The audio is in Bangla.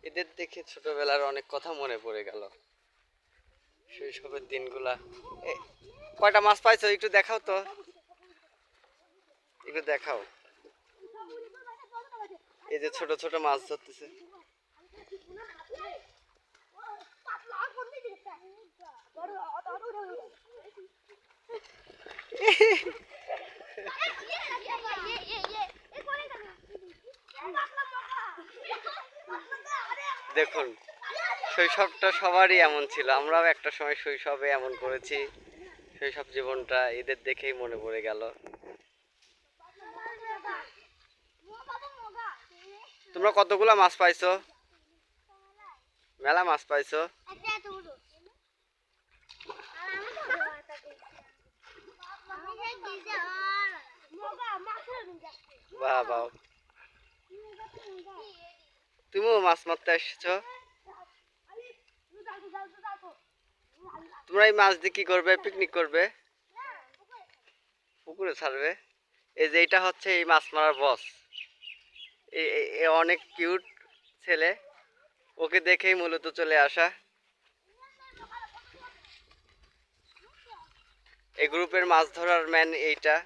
এদের দেখে ছোটবেলার অনেক কথা মনে পড়ে গেল, শৈশবের দিনগুলা। কয়টা মাছ পাইছো একটু দেখাও তো, একটু দেখাও। এই যে ছোট ছোট মাছ ধরতেছে। দেখুন, শৈশবটা সবারই এমন ছিল, আমরাও একটা সময় শৈশবে এমন করেছি। শৈশব জীবনটা এদের দেখেই মনে পড়ে গেল। তোমরা কতগুলা মাছ পাইছো? মেলা মাছ পাইছো? বাহ বাহ, তুমিও মাছ মারতে এসেছো? তোমরা এই মাছ দিয়ে কি করবে? পিকনিক করবে? পুকুরে ছাড়বে? এই যে এটা হচ্ছে এই মাছ মারার বস। অনেক কিউট ছেলে, ওকে দেখেই মূলত চলে আসা। এই গ্রুপের মাছ ধরার ম্যান এইটা।